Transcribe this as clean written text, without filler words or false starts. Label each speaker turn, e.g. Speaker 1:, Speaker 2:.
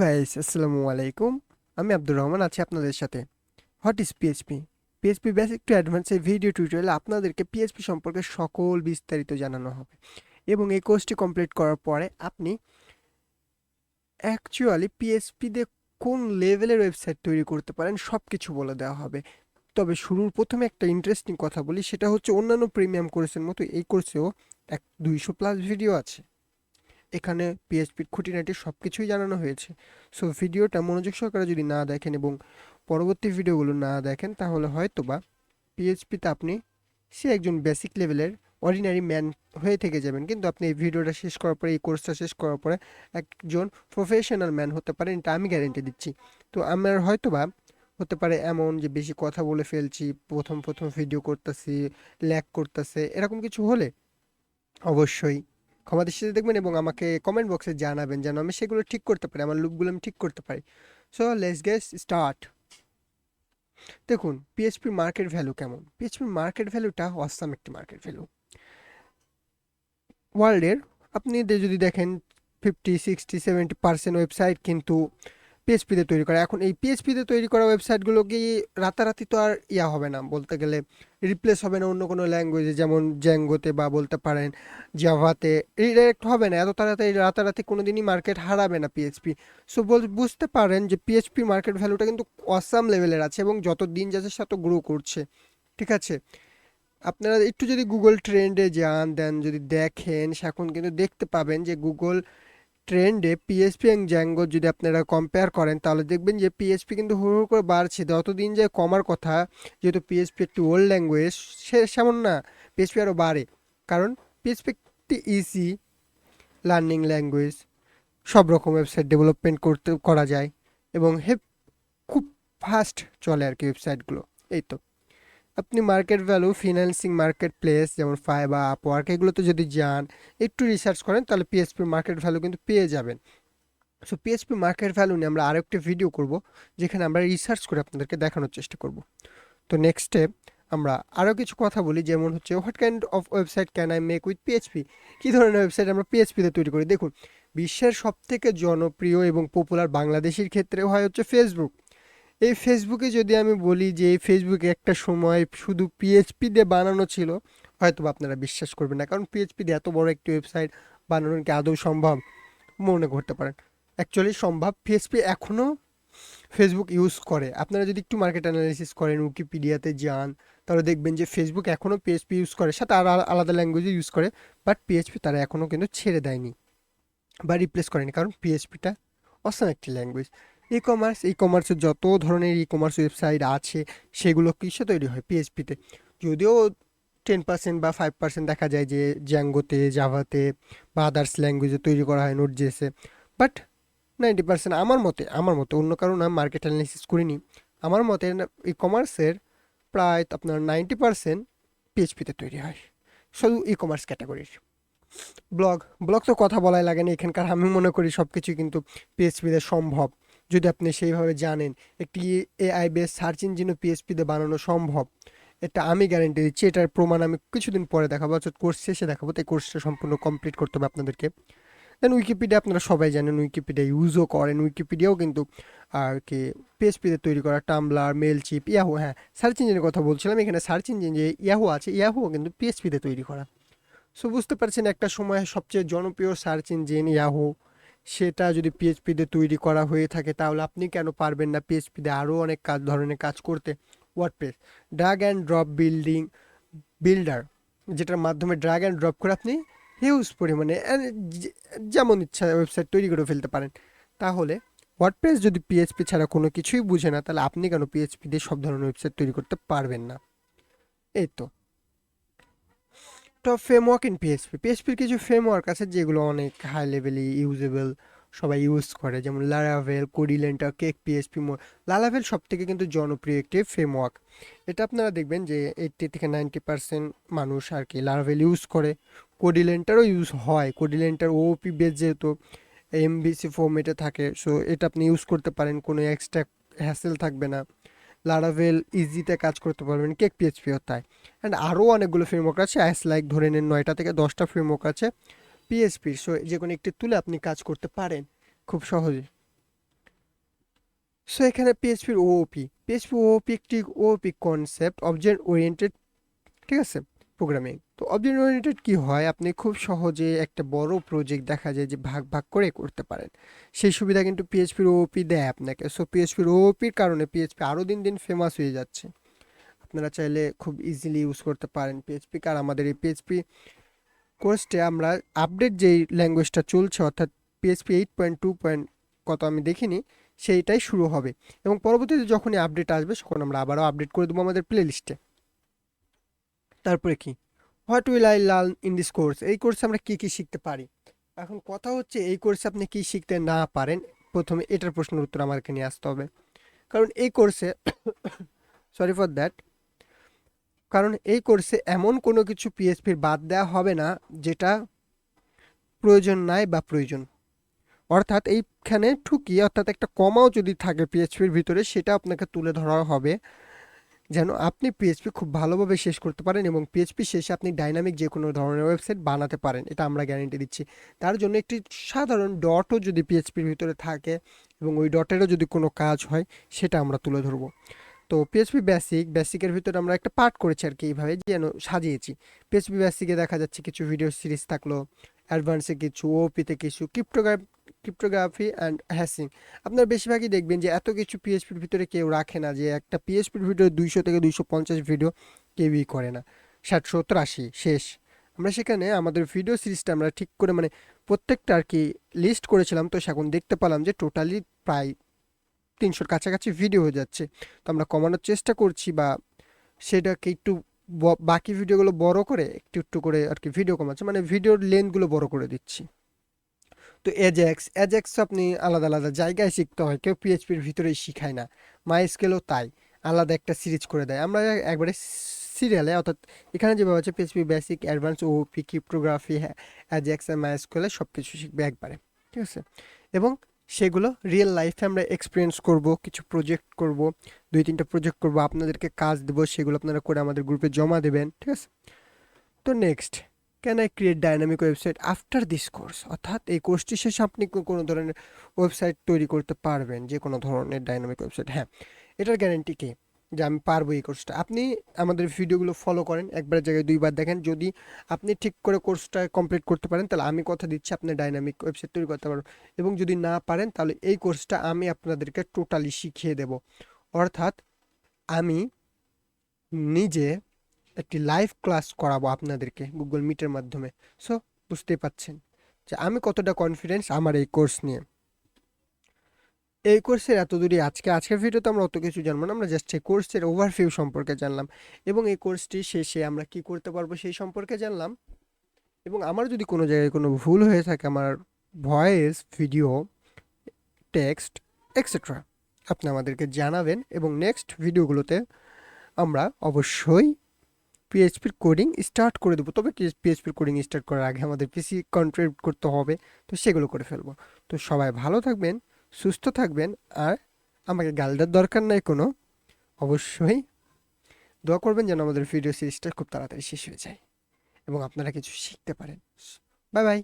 Speaker 1: Guys, আসসালামু আলাইকুম। আমি আব্দুর রহমান আছি আপনাদের সাথে। What is PHP? PHP basic to advance এই ভিডিও টিউটোরিয়ালে আপনাদেরকে পিএইচপি সম্পর্কে সকল বিস্তারিত জানানো হবে, এবং এই কোর্সটি কমপ্লিট করার পরে আপনি অ্যাকচুয়ালি পিএইচপি দিয়ে কোন লেভেলের ওয়েবসাইট তৈরি করতে পারেন সব কিছু বলে দেওয়া হবে। তবে শুরুর প্রথমে একটা ইন্টারেস্টিং কথা বলি, সেটা হচ্ছে অন্যান্য প্রিমিয়াম কোর্সের মতো এই কোর্সেও 200+ ভিডিও আছে। এখানে পিএইচপির খুঁটিনাটি সব কিছুই জানানো হয়েছে। সো ভিডিওটা মনোযোগ সহকারে যদি না দেখেন এবং পরবর্তী ভিডিওগুলো না দেখেন, তাহলে হয়তোবা পিএইচপিতে আপনি একজন বেসিক লেভেলের অর্ডিনারি ম্যান হয়ে থেকে যাবেন, কিন্তু আপনি এই ভিডিওটা শেষ করার পরে, এই কোর্সটা শেষ করার পরে একজন প্রফেশনাল ম্যান হতে পারেন, এটা আমি গ্যারেন্টি দিচ্ছি। তো আমার হয়তোবা হতে পারে এমন যে বেশি কথা বলে ফেলছি, প্রথম প্রথম ভিডিও করতেছি, ল্যাগ করতেছে, এরকম কিছু হলে অবশ্যই ক্ষমা দৃষ্টিতে দেখবেন এবং আমাকে কমেন্ট বক্সে জানাবেন, যেন আমি সেগুলো ঠিক করতে পারি, আমার লুপগুলো আমি ঠিক করতে পারি। So let's get start. দেখুন, পিএইচপির মার্কেট ভ্যালু কেমন। পিএইচপির মার্কেট ভ্যালুটা অসাম একটি মার্কেট ভ্যালু। ওয়ার্ল্ডের আপনি যদি দেখেন 50, 60, 70% ওয়েবসাইট কিন্তু পিএইচপিতে তৈরি করা। এখন এই পিএইচপিতে তৈরি করা ওয়েবসাইটগুলো কি রাতারাতি তো আর হবে না, বলতে গেলে রিপ্লেস হবে না অন্য কোনো ল্যাঙ্গুয়েজে, যেমন জ্যাঙ্গোতে বা বলতে পারেন জাভাতে রিডাইরেক্ট হবে না এত তাড়াতাড়ি, রাতারাতি কোনো দিনই মার্কেট হারাবে না পিএইচপি। সো বুঝতে পারেন যে পিএইচপি মার্কেট ভ্যালুটা কিন্তু অসাম লেভেলের আছে এবং যত দিন যাচ্ছে তত গ্রো করছে। ঠিক আছে, আপনারা একটু যদি গুগল ট্রেন্ডে যান, দেন যদি দেখেন, এখন কিন্তু দেখতে পাবেন যে গুগল ট্রেন্ডে পিএইচপি এবং জ্যাঙ্গো যদি আপনারা কম্পেয়ার করেন, তাহলে দেখবেন যে পিএইচপি কিন্তু হুড় হুড় করে বাড়ছে। যতদিন যায় কমার কথা, যেহেতু পিএইচপি একটি ওল্ড ল্যাঙ্গুয়েজ, সেমন না, পিএইচপি আরও বাড়ে। কারণ পিএইচপি একটি ইজি লার্নিং ল্যাঙ্গুয়েজ, সব রকম ওয়েবসাইট ডেভেলপমেন্ট করা যায় এবং খুব ফাস্ট চলে আর কি ওয়েবসাইটগুলো। এই তো, আপনি market value, financing market place যেমন ফাইবার, আপওয়ার্ক, এগুলোতে যদি যান, একটু রিসার্চ করেন, তাহলে পিএইচপির মার্কেট ভ্যালু কিন্তু পেয়ে যাবেন। সো পিএইচপি মার্কেট ভ্যালু নিয়ে আমরা আরও একটি ভিডিও করব, যেখানে আমরা রিসার্চ করে আপনাদেরকে দেখানোর চেষ্টা করব। তো নেক্সট স্টেপ, আমরা আরও কিছু কথা বলি, যেমন হচ্ছে what kind of website can I make with PHP. কী ধরনের ওয়েবসাইট আমরা পিএইচপিতে তৈরি করি। দেখুন, বিশ্বের সবথেকে জনপ্রিয় এবং পপুলার বাংলাদেশের ক্ষেত্রে হয় হচ্ছে ফেসবুক। এই ফেসবুকে যদি আমি বলি যে এই ফেসবুকে একটা সময় শুধু পিএইচপি দিয়ে বানানো ছিল, হয়তো আপনারা বিশ্বাস করবেন না, কারণ পিএইচপি দিয়ে এত বড় একটি ওয়েবসাইট বানানো কি আদৌ সম্ভব? মনে করতে পারেন, অ্যাকচুয়ালি সম্ভব। পিএইচপি এখনও ফেসবুক ইউজ করে। আপনারা যদি একটু মার্কেট অ্যানালিসিস করেন, উইকিপিডিয়াতে যান, তাহলে দেখবেন যে ফেসবুক এখনও পিএইচপি ইউজ করে, সাথে আর আলাদা ল্যাঙ্গুয়েজে ইউজ করে, বাট পিএইচপি তারা এখনও কিন্তু ছেড়ে দেয়নি বা রিপ্লেস করেনি, কারণ পিএইচপিটা অসাম একটি ল্যাঙ্গুয়েজ। ই কমার্সের যত ধরনের ই কমার্স ওয়েবসাইট আছে, সেগুলো কিসে তৈরি হয়? পিএইচপিতে। যদিও 10% বা 5% দেখা যায় যে জ্যাঙ্গোতে, জাভাতে বা আদার্স ল্যাঙ্গুয়েজে তৈরি করা হয়, নোট জেসে, বাট 90% আমার মতে অন্য কারণ আমি মার্কেট অ্যানালিসিস করিনি, আমার মতে ই কমার্সের প্রায় আপনার 90% পিএইচপিতে তৈরি হয়, শুধু ই কমার্স ক্যাটাগরির। ব্লগ ব্লগ তো কথা বলাই লাগে না এখানকার। আমি মনে করি সব কিছুই কিন্তু পিএইচপিতে সম্ভব, যদি আপনি সেইভাবে জানেন। একটি এআই বেস সার্চ ইঞ্জিনও পিএইচপিতে বানানো সম্ভব, এটা আমি গ্যারেন্টি দিচ্ছি। এটার প্রমাণ আমি কিছুদিন পরে দেখাবো, অর্থাৎ কোর্স শেষে দেখাবো। তাই কোর্সটা সম্পূর্ণ কমপ্লিট করতে হবে আপনাদেরকে। দেন উইকিপিডিয়া, আপনারা সবাই জানেন, উইকিপিডিয়া ইউজও করেন। উইকিপিডিয়াও কিন্তু আর কি পিএইচপিতে তৈরি করা। টামব্লার, মেলচিপ, ইয়াহু, হ্যাঁ সার্চ ইঞ্জিনের কথা বলছিলাম, এখানে সার্চ ইঞ্জিন যে ইয়াহু আছে, ইয়াহুও কিন্তু পিএইচপিতে তৈরি করা। সো বুঝতে পারছেন, একটা সময় সবচেয়ে জনপ্রিয় সার্চ ইঞ্জিন ইয়াহু, সেটা যদি পিএইচপিতে তৈরি করা হয়ে থাকে, তাহলে আপনি কেন পারবেন না পিএইচপিতে আরও অনেক ধরনের কাজ করতে? WordPress, drag and drop builder, যেটার মাধ্যমে ড্র্যাগ অ্যান্ড ড্রপ করে আপনি হিউজ পরিমাণে যেমন ইচ্ছা ওয়েবসাইট তৈরি করে ফেলতে পারেন। তাহলে ওয়ার্ডপ্রেস যদি পিএইচপি ছাড়া কোনো কিছুই বুঝে না, তাহলে আপনি কেন পিএইচপি দিয়ে সব ধরনের ওয়েবসাইট তৈরি করতে পারবেন না? এই তো। তো ফ্রেমওয়ার্ক ইন পিএইচপি, পিএইচপির কিছু ফ্রেমওয়ার্ক আছে যেগুলো অনেক হাই লেভেলি ইউজেবল, সবাই ইউজ করে, যেমন লারাভেল, কোডিলেন্টার, কেক পিএইচপি। লারাভেল সব থেকে কিন্তু জনপ্রিয় একটি ফ্রেমওয়ার্ক। এটা আপনারা দেখবেন যে 80 থেকে 90% মানুষ আর কি লারাভেল ইউজ করে। কোডিলেন্টারও ইউজ হয়, কোডিলেন্টার ওপি বেস যেহেতু এমভিসি ফর্মেটে থাকে, সো এটা আপনি ইউজ করতে পারেন, কোনো এক্সট্রা হ্যাসেল থাকবে না। লারাভেল ইজিতে কাজ করতে পারবেন, কেক পিএইচপিও তাই। অ্যান্ড আরও অনেকগুলো ফ্রেমওয়ার্ক আছে, লাইক ধরে নেন 9 থেকে 10টা ফ্রেমওয়ার্ক আছে পিএইচপির। সো যে কোনো একটি তুলে আপনি কাজ করতে পারেন খুব সহজে। সো এখানে পিএইচপির ওওপি, পিএইচপি ওওপি একটি ওওপি কনসেপ্ট, অবজেক্ট ওরিয়েন্টেড, ঠিক আছে, প্রোগ্রামিং। তো অবজেক্ট ওরিয়েন্টেড কি হয়, আপনি খুব সহজে একটা বড় প্রজেক্ট দেখা যায় যে ভাগ ভাগ করে করতে পারেন, সেই সুবিধা কিন্তু পিএইচপির ওওপি দেয় আপনাকে। সো পিএইচপির ওওপির কারণে পিএইচপি আরও দিন দিন ফেমাস হয়ে যাচ্ছে। আপনারা চাইলে খুব ইজিলি ইউজ করতে পারেন পিএইচপি। আর আমাদের এই পিএইচপি কোর্সে আমরা আপডেট যেই ল্যাঙ্গুয়েজটা চলছে, অর্থাৎ পিএইচপি 8.2 পয়েন্ট কত আমি দেখিনি, সেইটাই শুরু হবে। এবং পরবর্তীতে যখনই আপডেট আসবে তখন আমরা আবারও আপডেট করে দেবো আমাদের প্লে লিস্টে। তারপরে কি, what will I learn in this course, এই কোর্সে আমরা কি কি শিখতে পারি। এখন কথা হচ্ছে এই কোর্সে আপনি কি শিখতে না পারেন, প্রথমে এটার প্রশ্নের উত্তর আমাকে নিয়ে আসতে হবে। কারণ এই কোর্সে সরি ফর দ্যাট, কারণ এই কোর্সে এমন কোনো কিছু পিএইচপির বাদ দেওয়া হবে না যেটা প্রয়োজন নাই বা প্রয়োজন। অর্থাৎ এইখানে ঠুকি, অর্থাৎ একটা কমাও যদি থাকে পিএইচপির ভিতরে, সেটা আপনাকে তুলে ধরা হবে যেন আপনি পিএইচপি খুব ভালোভাবে শেষ করতে পারেন এবং পিএইচপি শেষে আপনি ডাইনামিক যে কোনো ধরনের ওয়েবসাইট বানাতে পারেন, এটা আমরা গ্যারেন্টি দিচ্ছি। তার জন্য একটি সাধারণ ডটও যদি পিএইচপির ভিতরে থাকে এবং ওই ডটেরও যদি কোনো কাজ হয়, সেটা আমরা তুলে ধরবো। তো পিএইচপি বেসিকের ভিতরে আমরা একটা পার্ট করেছি আর কি, এইভাবে যেন সাজিয়েছি। পিএইচপি বেসিকে দেখা যাচ্ছে কিছু ভিডিও সিরিজ থাকলো, অ্যাডভান্সে কিছু, ওপিতে কিছু, ক্রিপ্টোগ্রাফি অ্যান্ড হ্যাশিং। আপনারা বেশিরভাগই দেখবেন যে এত কিছু পিএইচপির ভিতরে কেউ রাখে না, যে একটা পিএইচপির ভিডিও 200 থেকে 250 ভিডিও কেউই করে না, 60 70 80 শেষ। আমরা সেখানে আমাদের ভিডিও সিরিজটা আমরা ঠিক করে মানে প্রত্যেকটা আর কি লিস্ট করেছিলাম, তো এখন দেখতে পেলাম যে টোটালি প্রায় 300-র কাছাকাছি ভিডিও হয়ে যাচ্ছে। তো আমরা কমানোর চেষ্টা করছি, বা সেটাকে একটু বাকি ভিডিওগুলো বড় করে একটু একটু করে আর কি ভিডিও কমাচ্ছে, মানে ভিডিওর লেন্থগুলো বড় করে দিচ্ছি। তো অ্যাজাক্স আপনি আলাদা আলাদা জায়গায় শিখতে হয়, কেউ পিএইচপির ভিতরেই শিখায় না। মাই স্কেলও তাই, আলাদা একটা সিরিজ করে দেয়। আমরা একবারে সিরিয়ালে, অর্থাৎ এখানে যেভাবে আছে পিএইচপি বেসিক, অ্যাডভান্স, ওপি, ক্রিপ্টোগ্রাফি, অ্যাজাক্স আর মাই স্কেলে সব কিছু শিখবে একবারে, ঠিক আছে। এবং সেগুলো রিয়েল লাইফে আমরা এক্সপিরিয়েন্স করব, কিছু প্রজেক্ট করব, 2-3টা প্রজেক্ট করব, আপনাদেরকে কাজ দেবো, সেগুলো আপনারা করে আমাদের গ্রুপে জমা দেবেন, ঠিক আছে। তো next, can I create dynamic website after this course, অর্থাৎ এই কোর্সটি শেষে আপনি কোনো ধরনের ওয়েবসাইট তৈরি করতে পারবেন, যে কোনো ধরনের ডাইনামিক ওয়েবসাইট। হ্যাঁ, এটার গ্যারেন্টি কে যে আমি পারবো এই কোর্সটা। আপনি আমাদের ভিডিওগুলো ফলো করেন, একবারের জায়গায় দুইবার দেখেন, যদি আপনি ঠিক করে কোর্সটা কমপ্লিট করতে পারেন, তাহলে আমি কথা দিচ্ছি আপনি ডাইনামিক ওয়েবসাইট তৈরি করতে পারবেন। এবং যদি না পারেন, তাহলে এই কোর্সটা আমি আপনাদেরকে টোটালি শিখিয়ে দেব। অর্থাৎ আমি নিজে একটি লাইভ ক্লাস করাবো আপনাদেরকে গুগল মিটের মাধ্যমে। সো বুঝতেই পাচ্ছেন যে আমি কতটা কনফিডেন্স আমার এই কোর্স নিয়ে। এই কোর্সের এত দূরই আজকের ভিডিওতে আমরা অত কিছু জানবো না, আমরা জাস্ট এই কোর্সের ওভারভিউ সম্পর্কে জানলাম এবং এই কোর্সটি শেষে আমরা কি করতে পারবো সেই সম্পর্কে জানলাম। এবং আমার যদি কোনো জায়গায় কোনো ভুল হয়ে থাকে, আমার ভয়েস, ভিডিও, টেক্সট এক্সেট্রা, আপনি আমাদেরকে জানাবেন এবং নেক্সট ভিডিওগুলোতে আমরা অবশ্যই পিএইচপির কোডিং স্টার্ট করে দেবো। তবে পিএইচপির কোডিং স্টার্ট করার আগে আমাদের পিসি কন্ট্রিবিউট করতে হবে, তো সেগুলো করে ফেলবো। তো সবাই ভালো থাকবেন, সুস্থ থাকবেন, আর আমাকে গাল দেওয়ার দরকার নাই কোনো, অবশ্যই দোয়া করবেন যেন আমাদের ভিডিও সিরিজটা খুব তাড়াতাড়ি শেষ হয়ে যায় এবং আপনারা কিছু শিখতে পারেন। Bye bye.